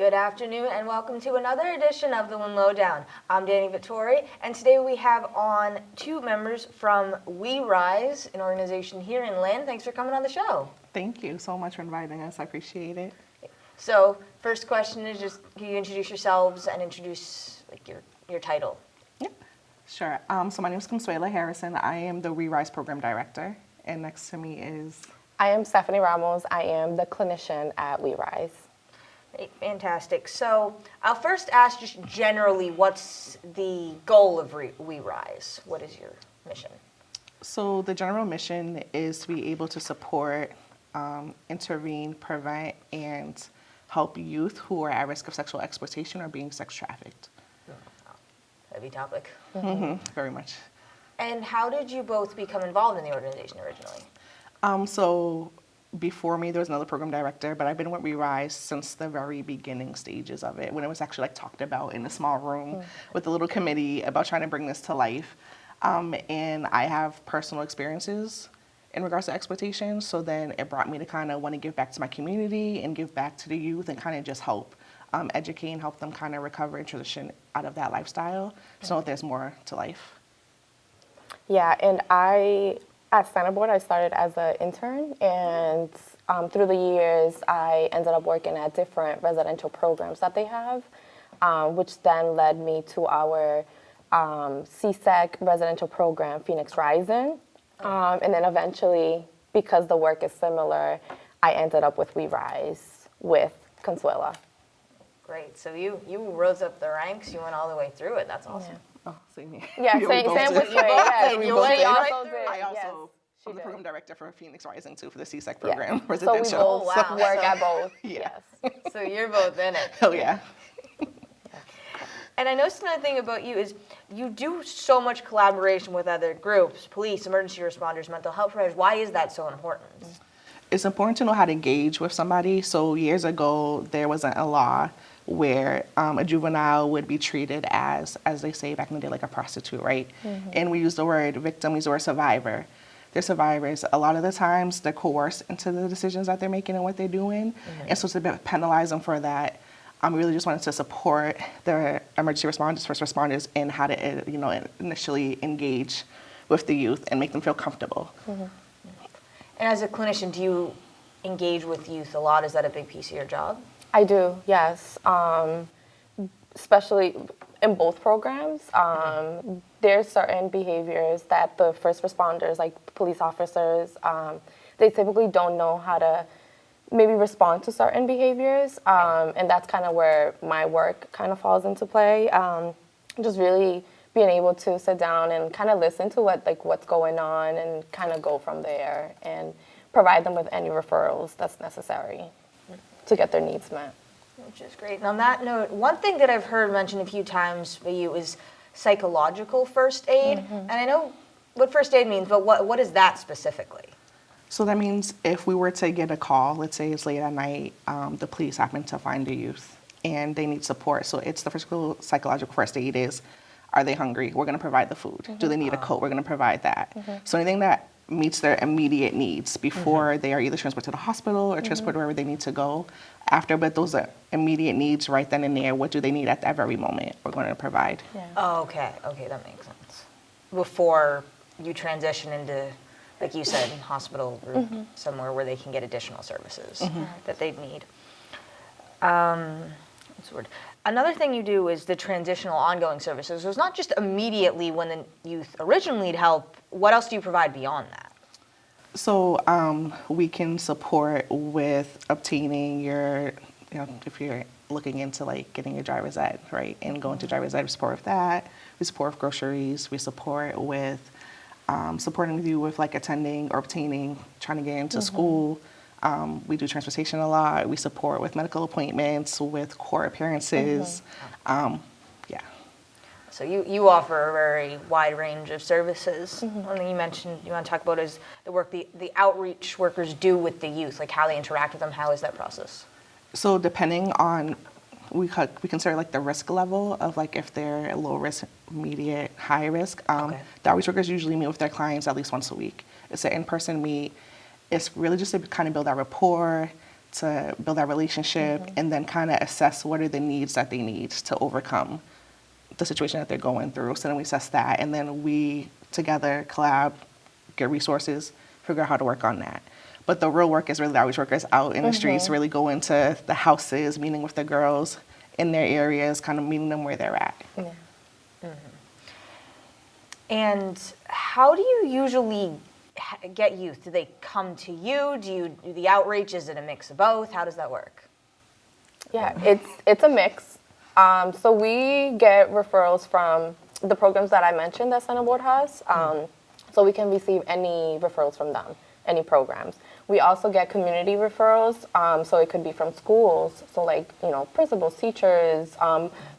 Good afternoon and welcome to another edition of the Lowdown. I'm Danny Vittori, and today we have on two members from We Rise, an organization here in Lynn. Thanks for coming on the show. Thank you so much for inviting us. I appreciate it. So, first question is just, can you introduce yourselves and introduce your title? Yeah, sure. So my name is Consuela Harrison. I am the We Rise program director, and next to me is... I am Stephanie Ramos. I am the clinician at We Rise. Great, fantastic. So I'll first ask just generally, what's the goal of We Rise? What is your mission? So the general mission is to be able to support, intervene, prevent, and help youth who are at risk of sexual exploitation or being sex trafficked. Heavy topic. Very much. And how did you both become involved in the organization originally? So before me, there was another program director, but I've been with We Rise since the very beginning stages of it, when it was actually talked about in a small room with a little committee about trying to bring this to life. And I have personal experiences in regards to exploitation, so then it brought me to kind of want to give back to my community and give back to the youth and kind of just help educate and help them kind of recover and transition out of that lifestyle, so that there's more to life. Yeah, and at Centerboard, I started as an intern, and through the years, I ended up working at different residential programs that they have, which then led me to our CSEC residential program, Phoenix Rising. And then eventually, because the work is similar, I ended up with We Rise with Consuela. Great. So you rose up the ranks. You went all the way through it. That's awesome. Yeah. Oh, same here. Yeah, We same both with did. Faye. Yeah, We you both did. also did. I Yes, also she am the did. program director for Phoenix Rising too, for the CSEC program, So we residential. both wow. work at both. Yeah. Yes. So you're both in it. Oh yeah. And I noticed another thing about you is you do so much collaboration with other groups, police, emergency responders, mental health providers. Why is that so important? It's important to know how to engage with somebody. So years ago, there wasn't a law where a juvenile would be treated as they say back in the day, like a prostitute, right? And we use the word victim, we use the word survivor. They're survivors. A lot of the times, they're coerced into the decisions that they're making and what they're doing. And so to penalize them for that, we really just wanted to support the emergency responders, first responders, in how to, initially engage with the youth and make them feel comfortable. And as a clinician, do you engage with youth a lot? Is that a big piece of your job? I do, yes. Especially in both programs, there's certain behaviors that the first responders, like police officers, they typically don't know how to maybe respond to certain behaviors, and that's kind of where my work kind of falls into play. Just really being able to sit down and kind of listen to what's going on and kind of go from there and provide them with any referrals that's necessary to get their needs met. Which is great. And on that note, one thing that I've heard mentioned a few times by you is psychological first aid. And I know what first aid means, but what is that specifically? So that means if we were to get a call, let's say it's late at night, the police happen to find a youth and they need support. So it's the physical, psychological first aid is, are they hungry? We're going to provide the food. Do they need a coat? We're going to provide that. So anything that meets their immediate needs before they are either transported to the hospital or transported wherever they need to go. After, but those are immediate needs right then and there. What do they need at that very moment? We're going to provide. Yeah. Oh, okay, that makes sense. Before you transition into, like you said, hospital or somewhere where they can get additional services that they need. What's the word? Another thing you do is the transitional ongoing services. So it's not just immediately when the youth originally need help. What else do you provide beyond that? So we can support with obtaining your, if you're looking into getting your driver's ed, right, and going to driver's ed, we support with that. We support with groceries. We support with supporting you with attending or obtaining, trying to get into school. We do transportation a lot. We support with medical appointments, with court appearances. Yeah. So you offer a very wide range of services. One thing you mentioned you want to talk about is the work the outreach workers do with the youth, like how they interact with them. How is that process? So depending on, we consider the risk level of if they're low risk, mediate, high risk. The outreach workers usually meet with their clients at least once a week. It's an in-person meet. It's really just to kind of build that rapport, to build that relationship, and then kind of assess what are the needs that they need to overcome the situation that they're going through. So then we assess that, and then we together collab, get resources, figure out how to work on that. But the real work is really the outreach workers out in the streets, really go into the houses, meeting with the girls in their areas, kind of meeting them where they're at. Yeah. And how do you usually get youth? Do they come to you? Do you do the outreach? Is it a mix of both? How does that work? Yeah, it's a mix. So we get referrals from the programs that I mentioned that Center Board has. So we can receive any referrals from them, any programs. We also get community referrals. So it could be from schools. So like, principals, teachers,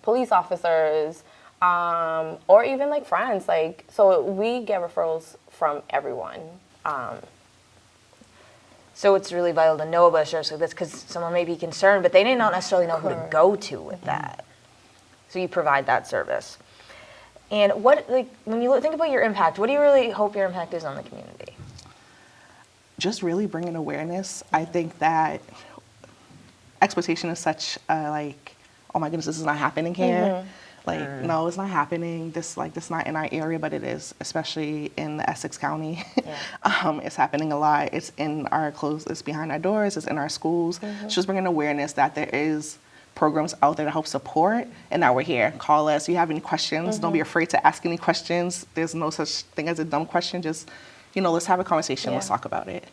police officers, or even like friends. So we get referrals from everyone. So it's really vital to know about service like this because someone may be concerned, but they may not necessarily know who to go to with that. So you provide that service. And when you think about your impact, what do you really hope your impact is on the community? Just really bringing awareness. I think that exploitation is such oh my goodness, this is not happening here. No, it's not happening. This not in our area, but it is, especially in the Essex County. It's happening a lot. It's in our clothes, it's behind our doors, it's in our schools. It's just bringing awareness that there is programs out there to help support, and that we're here. Call us. If you have any questions, don't be afraid to ask any questions. There's no such thing as a dumb question. Just, let's have a conversation. Let's talk about it.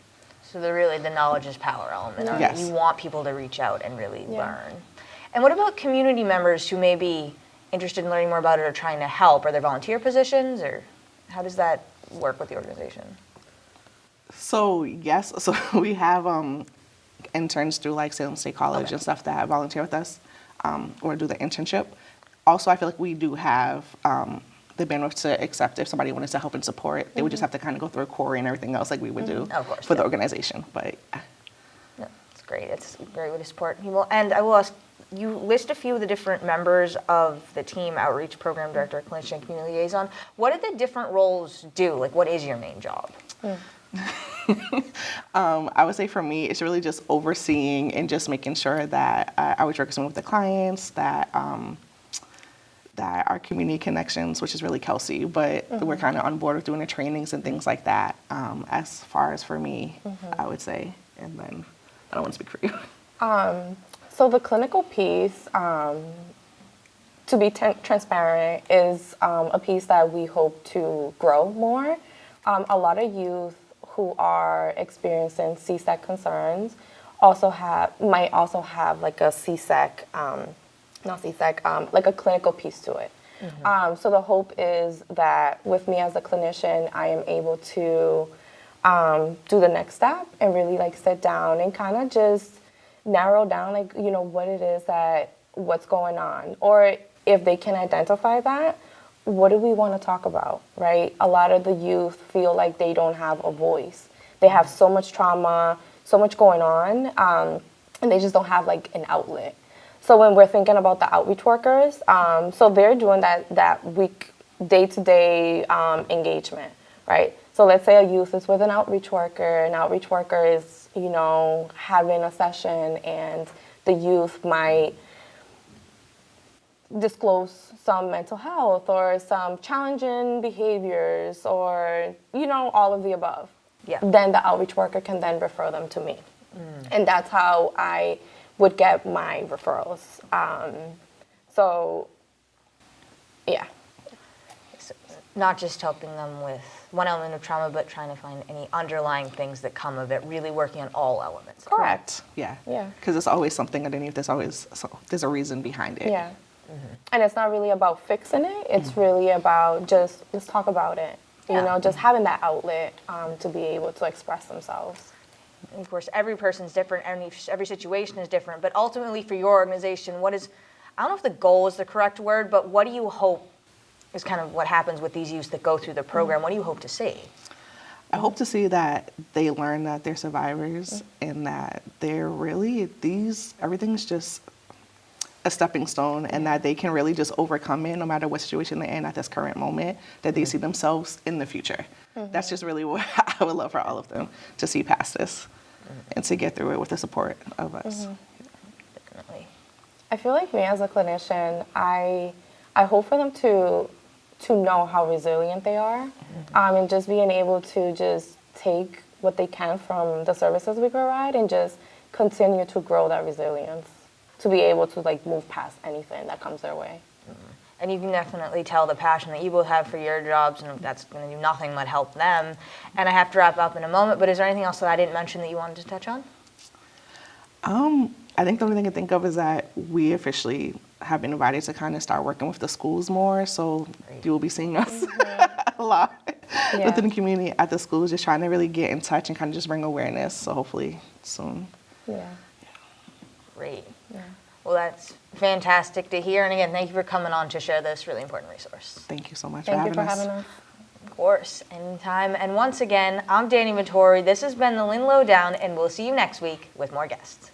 So the knowledge is power element. Yes. You want people to reach out and really learn. And what about community members who may be interested in learning more about it or trying to help? Are there volunteer positions, or how does that work with the organization? So yes, so we have interns through Salem State College and stuff that volunteer with us or do the internship. Also, I feel like we do have the bandwidth to accept if somebody wanted to help and support. They would just have to kind of go through a Corey and everything else like we would do Of course, for the organization. But no, it's great. It's a great way to support people. And I will ask, you list a few of the different members of the team: outreach, program director, clinician, community liaison. What do the different roles do? What is your main job? I would say for me, it's really just overseeing and just making sure that outreach workers with the clients, that that our community connections, which is really Kelsey, but we're kind of on board with doing the trainings and things like that. As far as for me, I would say, and then I don't want to speak for you. So the clinical piece, to be transparent, is a piece that we hope to grow more. A lot of youth who are experiencing CSEC concerns might also have like a CSEC, not CSEC, like a clinical piece to it. So the hope is that with me as a clinician, I am able to do the next step and really sit down and kind of just narrow down what it is what's going on, or if they can identify that, what do we want to talk about, right? A lot of the youth feel like they don't have a voice. They have so much trauma, so much going on, and they just don't have an outlet. So when we're thinking about the outreach workers, so they're doing that week, day-to-day engagement, right? So let's say a youth is with an outreach worker is, having a session, and the youth might disclose some mental health or some challenging behaviors or, all of the above. Yeah. Then the outreach worker can then refer them to me. And that's how I would get my referrals. So, yeah. So not just helping them with one element of trauma, but trying to find any underlying things that come of it, really working on all elements. Correct. Yeah. Yeah. Because there's always something underneath. There's a reason behind it. Yeah. And it's not really about fixing it. It's really about let's talk about it. Just having that outlet to be able to express themselves. And of course, every person's different, every situation is different, but ultimately for your organization, I don't know if the goal is the correct word, but what do you hope is kind of what happens with these youths that go through the program? What do you hope to see? I hope to see that they learn that they're survivors and that they're really, everything's just a stepping stone, and that they can really just overcome it no matter what situation they're in at this current moment, that they see themselves in the future. That's just really what I would love for all of them to see past this. and to get through it with the support of us. Definitely. I feel like me as a clinician, I hope for them to know how resilient they are, and just being able to just take what they can from the services we provide and just continue to grow that resilience, to be able to like move past anything that comes their way. And you can definitely tell the passion that you both have for your jobs, and that's going to do nothing but help them. And I have to wrap up in a moment, but is there anything else that I didn't mention that you wanted to touch on? I think the only thing I can think of is that we officially have been invited to kind of start working with the schools more, so you will be seeing us a lot within the community at the schools, just trying to really get in touch and kind of just bring awareness, so hopefully soon. Yeah. Great. Yeah. Well, that's fantastic to hear. And again, thank you for coming on to share this really important resource. Thank you so much Thank for you for having us. having us. Of course, anytime. And once again, I'm Danny Vittori. This has been the Lynn Lowdown, and we'll see you next week with more guests.